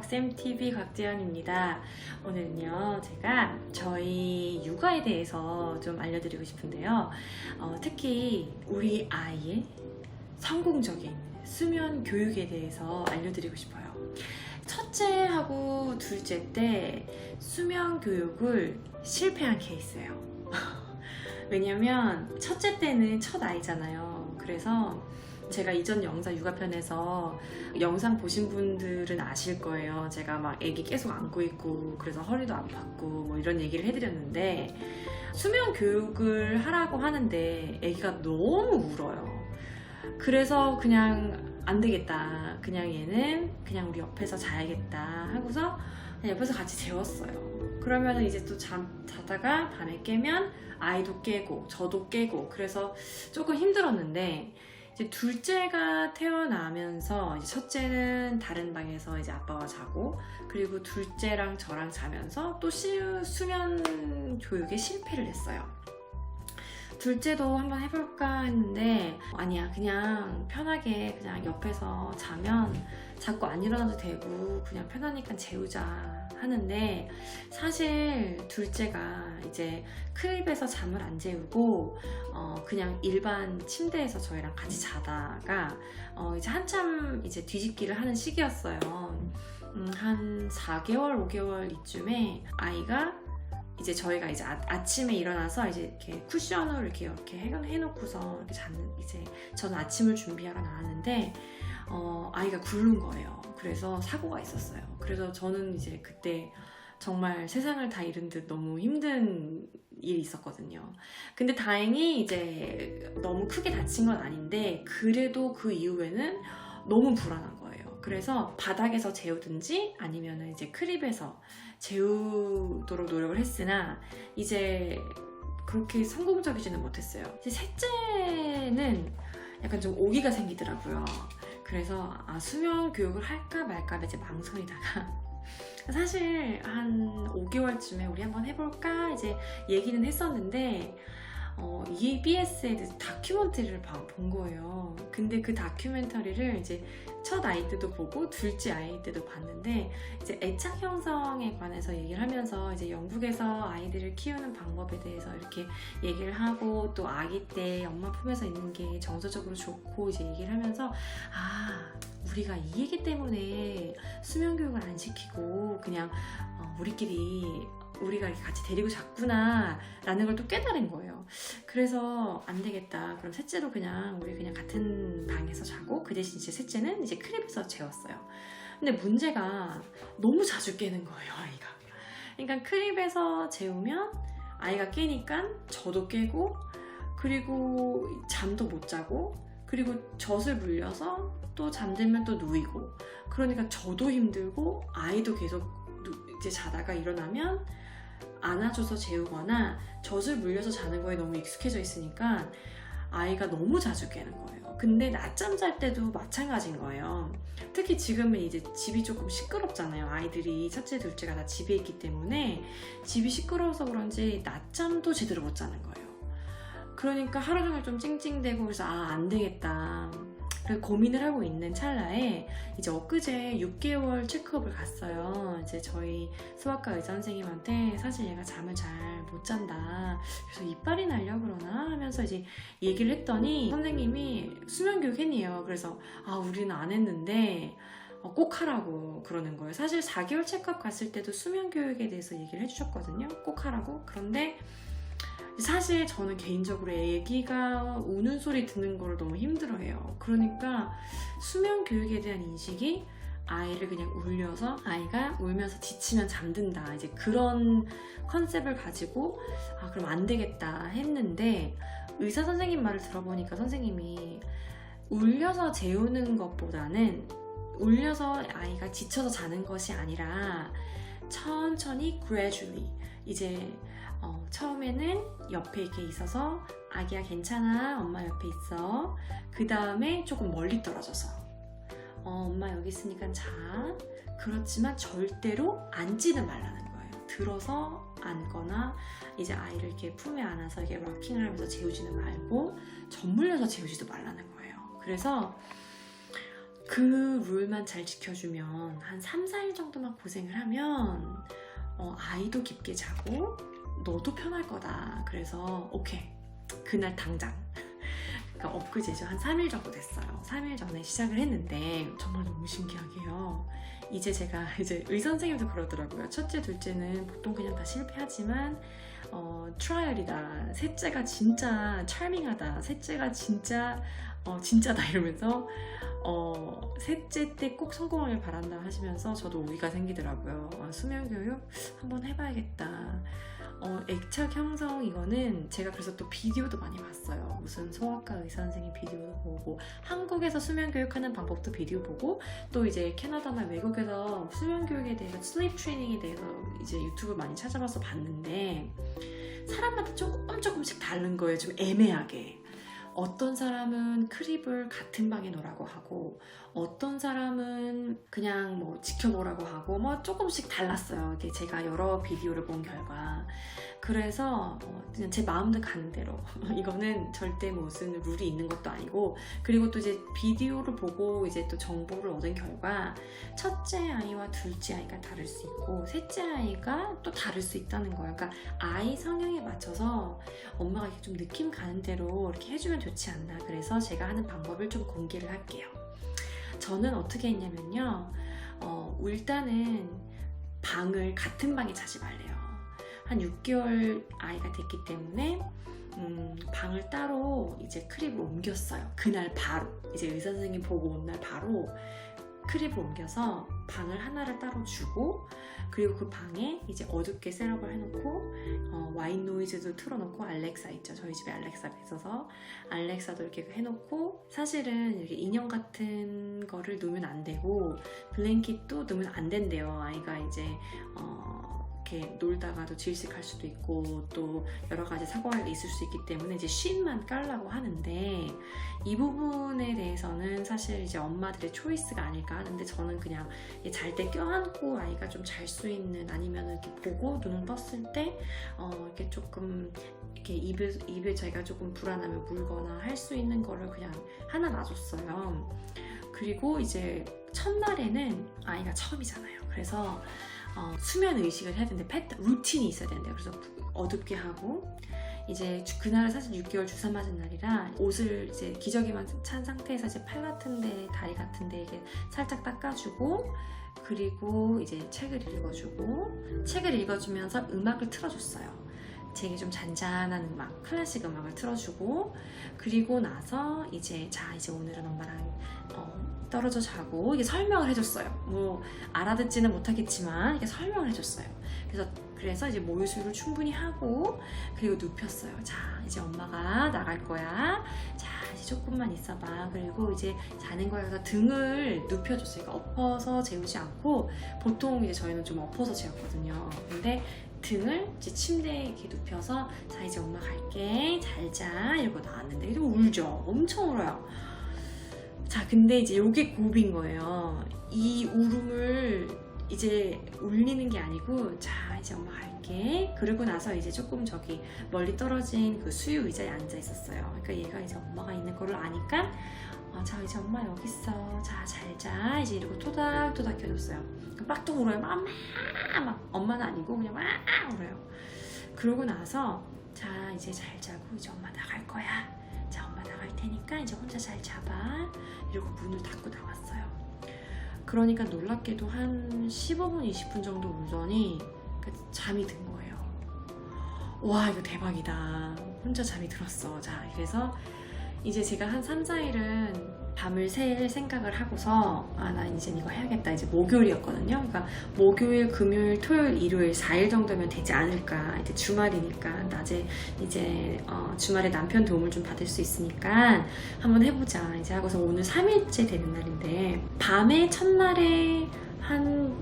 쌤TV 곽재현입니다. 오늘은요, 제가 저희 육아에 대해서 좀 알려드리고 싶은데요. 특히 우리 아이의 성공적인 수면 교육에 대해서 알려드리고 싶어요. 첫째하고 둘째 때 수면 교육을 실패한 케이스예요. 왜냐면 첫째 때는 첫 아이잖아요. 그래서 제가 이전 영상 육아편에서 영상 보신 분들은 아실 거예요. 제가 막 애기 계속 안고 있고 그래서 허리도 아팠고 뭐 이런 얘기를 해드렸는데, 수면 교육을 하라고 하는데 애기가 너무 울어요. 그래서 그냥 안 되겠다, 그냥 얘는 그냥 우리 옆에서 자야겠다 하고서 그냥 옆에서 같이 재웠어요. 그러면 이제 또 자다가 밤에 깨면 아이도 깨고 저도 깨고, 그래서 조금 힘들었는데, 이제 둘째가 태어나면서 이제 첫째는 다른 방에서 이제 아빠와 자고, 그리고 둘째랑 저랑 자면서 또 수면 교육에 실패를 했어요. 둘째도 한번 해볼까 했는데, 아니야, 그냥 편하게 그냥 옆에서 자면 자꾸 안 일어나도 되고 그냥 편하니까 재우자 하는데, 사실 둘째가 이제 크립에서 잠을 안 재우고 그냥 일반 침대에서 저희랑 같이 자다가 이제 한참 이제 뒤집기를 하는 시기였어요. 한 4개월, 5개월 이쯤에 아이가 이제 저희가 이제 아침에 일어나서 이제 이렇게 쿠션을 이렇게 해놓고서 이렇게 자는, 이제 저는 아침을 준비하러 나왔는데 아이가 굴른 거예요. 그래서 사고가 있었어요. 그래서 저는 이제 그때 정말 세상을 다 잃은 듯 너무 힘든 일이 있었거든요. 근데 다행히 이제 너무 크게 다친 건 아닌데, 그래도 그 이후에는 너무 불안한 거예요. 그래서 바닥에서 재우든지 아니면 이제 크립에서 재우도록 노력을 했으나 이제 그렇게 성공적이지는 못했어요. 이제 셋째는 약간 좀 오기가 생기더라고요. 그래서 수면 교육을 할까 말까 이제 망설이다가 사실 한 5개월쯤에 우리 한번 해볼까 이제 얘기는 했었는데, EBS에 대해서 다큐멘터리를 본 거예요. 근데 그 다큐멘터리를 이제 첫 아이 때도 보고 둘째 아이 때도 봤는데, 이제 애착 형성에 관해서 얘기를 하면서 이제 영국에서 아이들을 키우는 방법에 대해서 이렇게 얘기를 하고, 또 아기 때 엄마 품에서 있는 게 정서적으로 좋고 이제 얘기를 하면서, 우리가 이 얘기 때문에 수면 교육을 안 시키고 그냥 우리가 이렇게 같이 데리고 잤구나 라는 걸 또 깨달은 거예요. 그래서 안 되겠다, 그럼 셋째도 우리 그냥 같은 방에서 자고, 그 대신 이제 셋째는 이제 크립에서 재웠어요. 근데 문제가 너무 자주 깨는 거예요, 아이가. 그러니까 크립에서 재우면 아이가 깨니까 저도 깨고, 그리고 잠도 못 자고, 그리고 젖을 물려서 또 잠들면 또 누이고, 그러니까 저도 힘들고 아이도 계속 이제 자다가 일어나면 안아줘서 재우거나 젖을 물려서 자는 거에 너무 익숙해져 있으니까 아이가 너무 자주 깨는 거예요. 근데 낮잠 잘 때도 마찬가지인 거예요. 특히 지금은 이제 집이 조금 시끄럽잖아요. 아이들이 첫째, 둘째가 다 집에 있기 때문에 집이 시끄러워서 그런지 낮잠도 제대로 못 자는 거예요. 그러니까 하루 종일 좀 찡찡대고, 그래서 안 되겠다, 그래서 고민을 하고 있는 찰나에 이제 엊그제 6개월 체크업을 갔어요. 이제 저희 소아과 의사 선생님한테 사실 얘가 잠을 잘 못 잔다, 그래서 이빨이 날려 그러나 하면서 이제 얘기를 했더니 선생님이 수면 교육 했니요. 그래서 우리는 안 했는데 꼭 하라고 그러는 거예요. 사실 4개월 체크업 갔을 때도 수면 교육에 대해서 얘기를 해주셨거든요. 꼭 하라고. 그런데 사실 저는 개인적으로 애기가 우는 소리 듣는 걸 너무 힘들어해요. 그러니까 수면 교육에 대한 인식이 아이를 그냥 울려서 아이가 울면서 지치면 잠든다, 이제 그런 컨셉을 가지고 그럼 안 되겠다 했는데, 의사 선생님 말을 들어보니까 선생님이 울려서 재우는 것보다는 울려서 아이가 지쳐서 자는 것이 아니라 천천히 gradually, 이제 처음에는 옆에 이렇게 있어서 아기야 괜찮아, 엄마 옆에 있어, 그 다음에 조금 멀리 떨어져서 엄마 여기 있으니까 자, 그렇지만 절대로 앉지는 말라는 거예요. 들어서 앉거나 이제 아이를 이렇게 품에 안아서 이렇게 락킹을 하면서 재우지는 말고, 젖물려서 재우지도 말라는 거예요. 그래서 그 룰만 잘 지켜주면 한 3, 4일 정도만 고생을 하면 아이도 깊게 자고 너도 편할 거다. 그래서 오케이, 그날 당장 그러니까 엊그제죠. 한 3일 정도 됐어요. 3일 전에 시작을 했는데 정말 너무 신기하게요. 이제 제가 의 선생님도 그러더라고요. 첫째, 둘째는 보통 그냥 다 실패하지만 트라이얼이다. 셋째가 진짜 charming하다. 셋째가 진짜 진짜다 이러면서 셋째 때 꼭 성공하길 바란다 하시면서 저도 오기가 생기더라고요. 수면 교육 한번 해봐야겠다. 애착 형성 이거는 제가 그래서 또 비디오도 많이 봤어요. 무슨 소아과 의사 선생님 비디오도 보고 한국에서 수면 교육하는 방법도 비디오 보고 또 이제 캐나다나 외국에서 수면 교육에 대해서 슬립 트레이닝에 대해서 이제 유튜브 많이 찾아봐서 봤는데 사람마다 조금씩 다른 거예요. 좀 애매하게. 어떤 사람은 크립을 같은 방에 놓으라고 하고 어떤 사람은 그냥 뭐 지켜보라고 하고 뭐 조금씩 달랐어요. 이게 제가 여러 비디오를 본 결과. 그래서 그냥 제 마음도 가는 대로 이거는 절대 무슨 룰이 있는 것도 아니고 그리고 또 이제 비디오를 보고 이제 또 정보를 얻은 결과 첫째 아이와 둘째 아이가 다를 수 있고 셋째 아이가 또 다를 수 있다는 거예요. 그러니까 아이 성향에 맞춰서 엄마가 이렇게 좀 느낌 가는 대로 이렇게 해주면 좋지 않나. 그래서 제가 하는 방법을 좀 공개를 할게요. 저는 어떻게 했냐면요. 일단은 방을 같은 방에 자지 말래요. 한 6개월 아이가 됐기 때문에 방을 따로 이제 크립을 옮겼어요. 그날 바로 이제 의사 선생님 보고 온 날 바로 크립을 옮겨서 방을 하나를 따로 주고 그리고 그 방에 이제 어둡게 셋업을 해놓고 와인 노이즈도 틀어놓고 알렉사 있죠. 저희 집에 알렉사가 있어서 알렉사도 이렇게 해놓고 사실은 이렇게 인형 같은 거를 놓으면 안 되고 블랭킷도 놓으면 안 된대요. 아이가 이제 이렇게 놀다가도 질식할 수도 있고 또 여러 가지 사고가 있을 수 있기 때문에 이제 쉰만 깔라고 하는데 이 부분에 대해서는 사실 이제 엄마들의 초이스가 아닐까 하는데 저는 그냥 잘 때 껴안고 아이가 좀 잘 수 있는 아니면 이렇게 보고 눈을 떴을 때 이렇게 조금 이렇게 입에 저희가 조금 불안하면 물거나 할 수 있는 거를 그냥 하나 놔줬어요. 그리고 이제 첫날에는 아이가 처음이잖아요. 그래서 수면 의식을 해야 되는데 루틴이 있어야 된대요. 그래서 어둡게 하고 이제 그날은 사실 6개월 주사 맞은 날이라 옷을 이제 기저귀만 찬 상태에서 이제 팔 같은데 다리 같은데 이게 살짝 닦아주고 그리고 이제 책을 읽어주고 책을 읽어주면서 음악을 틀어줬어요. 되게 좀 잔잔한 음악, 클래식 음악을 틀어주고 그리고 나서 이제 이제 오늘은 엄마랑 떨어져 자고 이게 설명을 해줬어요. 뭐 알아듣지는 못하겠지만 이게 설명을 해줬어요. 그래서 이제 모유수유를 충분히 하고 그리고 눕혔어요. 자 이제 엄마가 나갈 거야. 자 이제 조금만 있어봐. 그리고 이제 자는 거에 가서 등을 눕혀줬어요. 그러니까 엎어서 재우지 않고 보통 이제 저희는 좀 엎어서 재웠거든요. 근데 등을 이제 침대에 이렇게 눕혀서 자 이제 엄마 갈게 잘 자 이러고 나왔는데 이거 울죠. 엄청 울어요. 자 근데 이제 요게 고비인 거예요. 이 울음을 이제 울리는 게 아니고 자 이제 엄마 갈게 그러고 나서 이제 조금 저기 멀리 떨어진 그 수유 의자에 앉아 있었어요. 그러니까 얘가 이제 엄마가 있는 거를 아니까 자 이제 엄마 여기 있어 자 잘 자 이제 이러고 토닥토닥 켜줬어요. 빡 울어요. 막 엄마는 아니고 그냥 막 울어요. 그러고 나서 자 이제 잘 자고 이제 엄마 나갈 거야. 자 엄마 나갈 테니까 이제 혼자 잘 자봐 이러고 문을 닫고 나왔어요. 그러니까 놀랍게도 한 15분 20분 정도 울더니 잠이 든 거예요. 와 이거 대박이다. 혼자 잠이 들었어. 자 그래서 이제 제가 한 3, 4일은 밤을 샐 생각을 하고서 나 이제 이거 해야겠다. 이제 목요일이었거든요. 그러니까 목요일, 금요일, 토요일, 일요일 4일 정도면 되지 않을까. 이제 주말이니까 낮에 이제 주말에 남편 도움을 좀 받을 수 있으니까 한번 해보자. 이제 하고서 오늘 3일째 되는 날인데 밤에 첫날에 한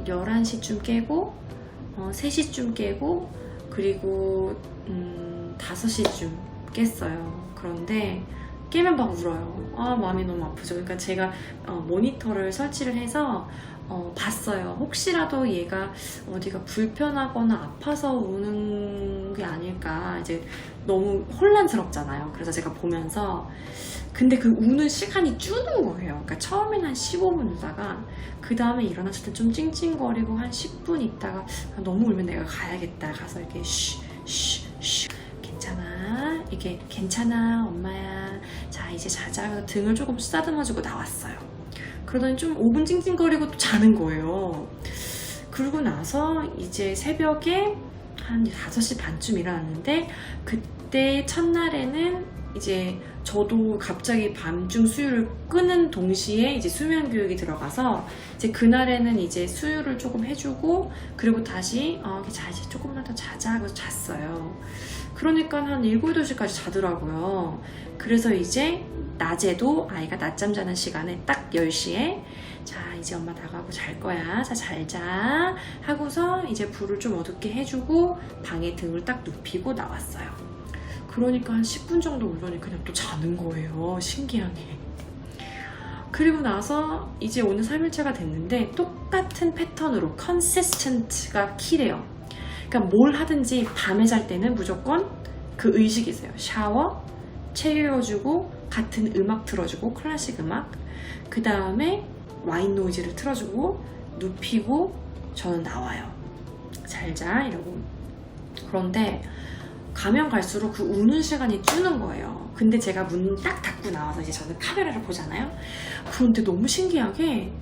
11시쯤 깨고 3시쯤 깨고 그리고 5시쯤 깼어요. 그런데 깨면 막 울어요. 마음이 너무 아프죠. 그러니까 제가 모니터를 설치를 해서 봤어요. 혹시라도 얘가 어디가 불편하거나 아파서 우는 게 아닐까. 이제 너무 혼란스럽잖아요. 그래서 제가 보면서 근데 그 우는 시간이 주는 거예요. 그러니까 처음에는 한 15분 울다가 그 다음에 일어났을 때 좀 찡찡거리고 한 10분 있다가 너무 울면 내가 가야겠다. 가서 이렇게 쉬 괜찮아. 이게 괜찮아 엄마야. 자 이제 자자. 등을 조금 쓰다듬어주고 나왔어요. 그러더니 좀 5분 찡찡거리고 또 자는 거예요. 그러고 나서 이제 새벽에 한 5시 반쯤 일어났는데 그때 첫날에는 이제 저도 갑자기 밤중 수유를 끄는 동시에 이제 수면 교육이 들어가서 이제 그날에는 이제 수유를 조금 해주고 그리고 다시 자 이제 조금만 더 자자 하고 잤어요. 그러니까 한 7, 8시까지 자더라고요. 그래서 이제 낮에도 아이가 낮잠 자는 시간에 딱 10시에 자 이제 엄마 나가고 잘 거야. 자 잘 자 하고서 이제 불을 좀 어둡게 해주고 방에 등을 딱 눕히고 나왔어요. 그러니까 한 10분 정도 울더니 그냥 또 자는 거예요. 신기하게. 그리고 나서 이제 오늘 3일차가 됐는데 똑같은 패턴으로 consistent가 키래요. 그러니까 뭘 하든지 밤에 잘 때는 무조건 그 의식이 있어요. 샤워, 채워주고 같은 음악 틀어주고 클래식 음악 그 다음에 와인 노이즈를 틀어주고 눕히고 저는 나와요. 잘 자 이러고. 그런데 가면 갈수록 그 우는 시간이 줄는 거예요. 근데 제가 문 딱 닫고 나와서 이제 저는 카메라를 보잖아요. 그런데 너무 신기하게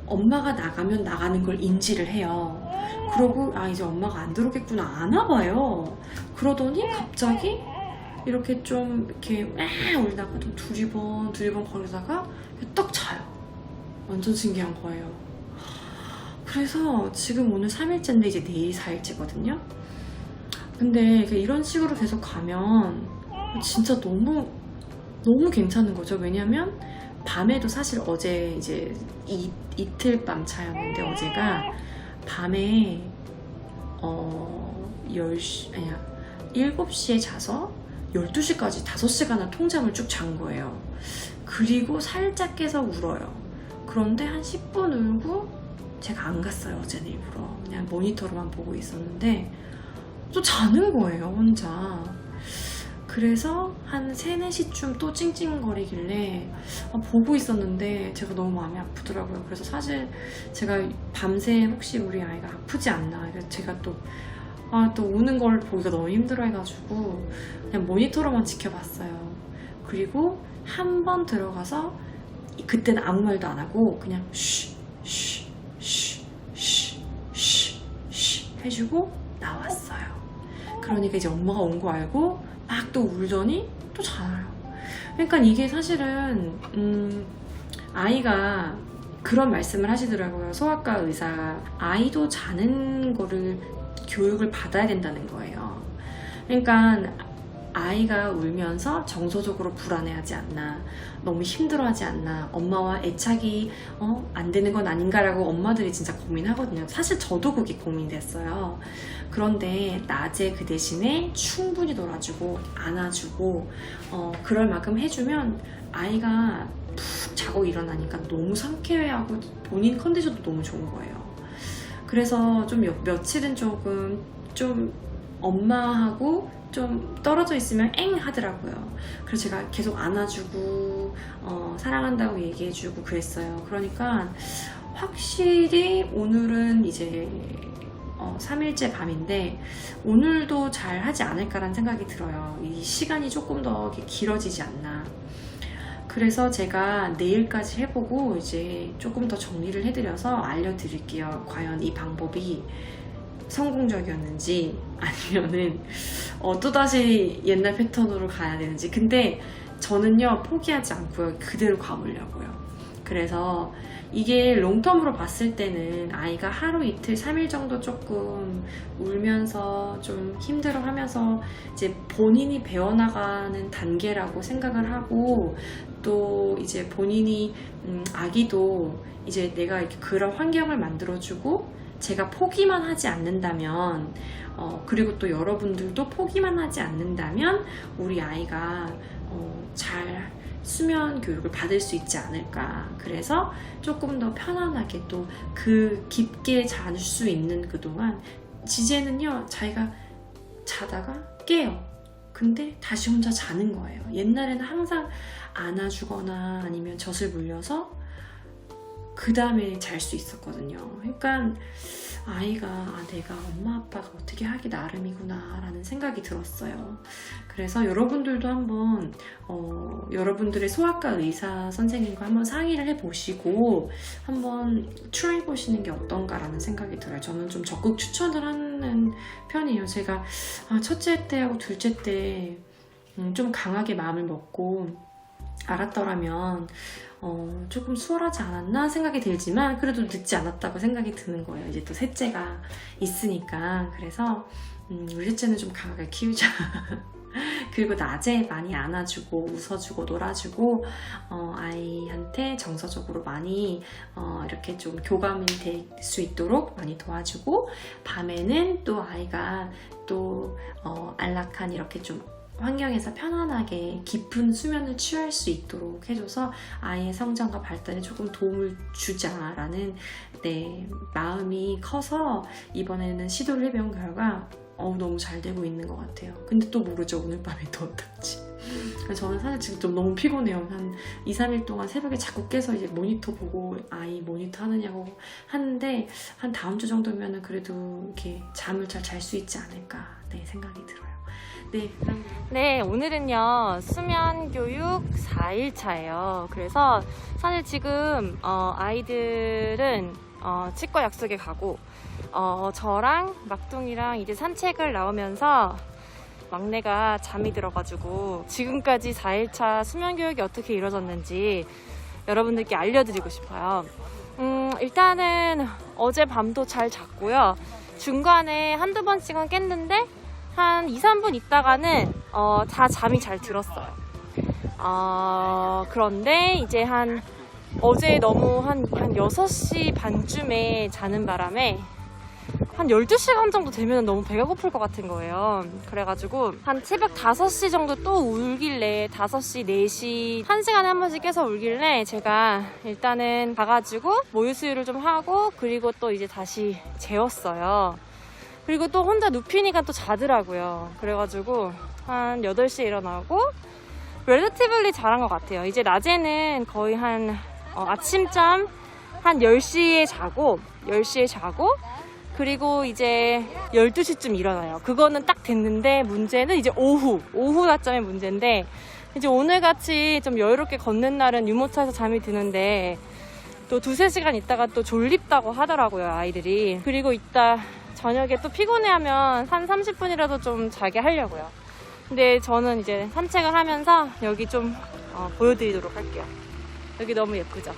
엄마가 나가면 나가는 걸 인지를 해요. 그러고 이제 엄마가 안 들어오겠구나 아나 봐요. 그러더니 갑자기 이렇게 좀 이렇게 울다가 좀 두리번 거리다가 떡 자요. 완전 신기한 거예요. 그래서 지금 오늘 3일째인데 이제 내일 4일째거든요. 근데 이런 식으로 계속 가면 진짜 너무 괜찮은 거죠. 왜냐면 밤에도 사실 어제 이제 이틀 밤 차였는데 어제가 밤에 7시에 자서 12시까지 5시간을 통잠을 쭉 잔 거예요. 그리고 살짝 깨서 울어요. 그런데 한 10분 울고 제가 안 갔어요. 어제는 일부러 그냥 모니터로만 보고 있었는데 또 자는 거예요 혼자. 그래서 한 3, 4시쯤 또 찡찡거리길래 보고 있었는데 제가 너무 마음이 아프더라고요. 그래서 사실 제가 밤새 혹시 우리 아이가 아프지 않나 제가 또 우는 걸 보기가 너무 힘들어 해가지고 그냥 모니터로만 지켜봤어요. 그리고 한 번 들어가서 그때는 아무 말도 안 하고 그냥 쉬 해주고 나왔어요. 그러니까 이제 엄마가 온 거 알고 막 또 울더니 또 자요. 그러니까 이게 사실은 아이가 그런 말씀을 하시더라고요. 소아과 의사가 아이도 자는 거를 교육을 받아야 된다는 거예요. 그러니까 아이가 울면서 정서적으로 불안해하지 않나, 너무 힘들어하지 않나, 엄마와 애착이 안 되는 건 아닌가라고 엄마들이 진짜 고민하거든요. 사실 저도 그게 고민됐어요. 그런데 낮에 그 대신에 충분히 놀아주고 안아주고 그럴 만큼 해주면 아이가 푹 자고 일어나니까 너무 상쾌하고 본인 컨디션도 너무 좋은 거예요. 그래서 좀 며칠은 조금 좀 엄마하고 좀 떨어져 있으면 엥 하더라고요. 그래서 제가 계속 안아주고 사랑한다고 얘기해주고 그랬어요. 그러니까 확실히 오늘은 이제 3일째 밤인데 오늘도 잘 하지 않을까라는 생각이 들어요. 이 시간이 조금 더 길어지지 않나. 그래서 제가 내일까지 해보고 이제 조금 더 정리를 해드려서 알려드릴게요. 과연 이 방법이 성공적이었는지 아니면은 또다시 옛날 패턴으로 가야 되는지. 근데 저는요 포기하지 않고요 그대로 가보려고요. 그래서 이게 롱텀으로 봤을 때는 아이가 하루 이틀 3일 정도 조금 울면서 좀 힘들어하면서 이제 본인이 배워나가는 단계라고 생각을 하고, 또 이제 본인이 아기도 이제 내가 이렇게 그런 환경을 만들어주고 제가 포기만 하지 않는다면 그리고 또 여러분들도 포기만 하지 않는다면 우리 아이가 잘 수면 교육을 받을 수 있지 않을까. 그래서 조금 더 편안하게 또 그 깊게 잘 수 있는 그동안 지제는요, 자기가 자다가 깨요. 근데 다시 혼자 자는 거예요. 옛날에는 항상 안아주거나 아니면 젖을 물려서 그 다음에 잘 수 있었거든요. 그러니까 아이가 내가 엄마 아빠가 어떻게 하기 나름이구나 라는 생각이 들었어요. 그래서 여러분들도 한번 여러분들의 소아과 의사 선생님과 한번 상의를 해보시고 한번 트라이 보시는 게 어떤가라는 생각이 들어요. 저는 좀 적극 추천을 하는 편이에요. 제가 첫째 때하고 둘째 때 좀 강하게 마음을 먹고 알았더라면 조금 수월하지 않았나 생각이 들지만 그래도 늦지 않았다고 생각이 드는 거예요. 이제 또 셋째가 있으니까. 그래서 우리 셋째는 좀 강하게 키우자. 그리고 낮에 많이 안아주고 웃어주고 놀아주고 아이한테 정서적으로 많이 이렇게 좀 교감이 될 수 있도록 많이 도와주고, 밤에는 또 아이가 또 안락한 이렇게 좀 환경에서 편안하게 깊은 수면을 취할 수 있도록 해줘서 아이의 성장과 발달에 조금 도움을 주자라는 마음이 커서 이번에는 시도를 해본 결과 너무 잘 되고 있는 것 같아요. 근데 또 모르죠, 오늘 밤에 또 어떨지. 저는 사실 지금 좀 너무 피곤해요. 한 2, 3일 동안 새벽에 자꾸 깨서 이제 모니터 보고 아이 모니터 하느냐고 하는데 한 다음 주 정도면은 그래도 이렇게 잠을 잘 잘 수 있지 않을까 생각이 들어요. 네, 오늘은요 수면 교육 4일차예요. 그래서 사실 지금 아이들은 치과 약속에 가고 저랑 막둥이랑 이제 산책을 나오면서 막내가 잠이 들어가지고 지금까지 4일차 수면 교육이 어떻게 이루어졌는지 여러분들께 알려드리고 싶어요. 일단은 어제 밤도 잘 잤고요. 중간에 한두 번씩은 깼는데 한 2, 3분 있다가는 잠이 잘 들었어요. 그런데 이제 어제 너무 한 6시 반쯤에 자는 바람에 한 12시간 정도 되면 너무 배가 고플 것 같은 거예요. 그래가지고 한 새벽 5시 정도 또 울길래 5시, 4시 1시간에 한 번씩 깨서 울길래 제가 일단은 가가지고 모유 수유를 좀 하고 그리고 또 이제 다시 재웠어요. 그리고 또 혼자 눕히니까 또 자더라고요. 그래가지고 한 8시에 일어나고 렐러티블리 잘한 것 같아요. 이제 낮에는 거의 아침잠 한 10시에 자고 그리고 이제 12시쯤 일어나요. 그거는 딱 됐는데 문제는 이제 오후 낮잠의 문제인데, 이제 오늘같이 좀 여유롭게 걷는 날은 유모차에서 잠이 드는데 또 2-3시간 있다가 또 졸립다고 하더라고요, 아이들이. 그리고 이따 저녁에 또 피곤해하면 한 30분이라도 좀 자게 하려고요. 근데 저는 이제 산책을 하면서 여기 좀 보여드리도록 할게요. 여기 너무 예쁘죠?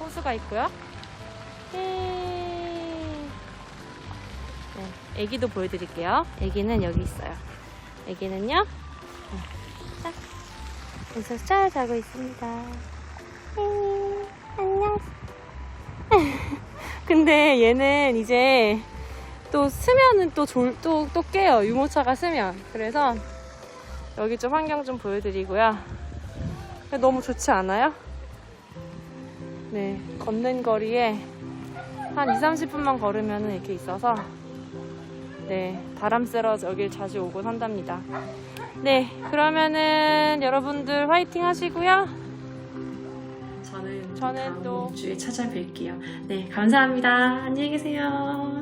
호수가 있고요. 애기도 보여드릴게요. 애기는 여기 있어요. 애기는요, 자, 여기서 잘 자고 있습니다. 안녕. 근데 얘는 이제 또 쓰면은 또 깨요. 유모차가 쓰면. 그래서 여기 좀 환경 좀 보여드리고요. 너무 좋지 않아요? 네, 걷는 거리에 한 2-30분만 걸으면 이렇게 있어서 바람 쐬러 여길 자주 오곤 한답니다. 네, 그러면은 여러분들 화이팅 하시고요. 저는 또 다음 주에 찾아뵐게요. 네, 감사합니다. 안녕히 계세요.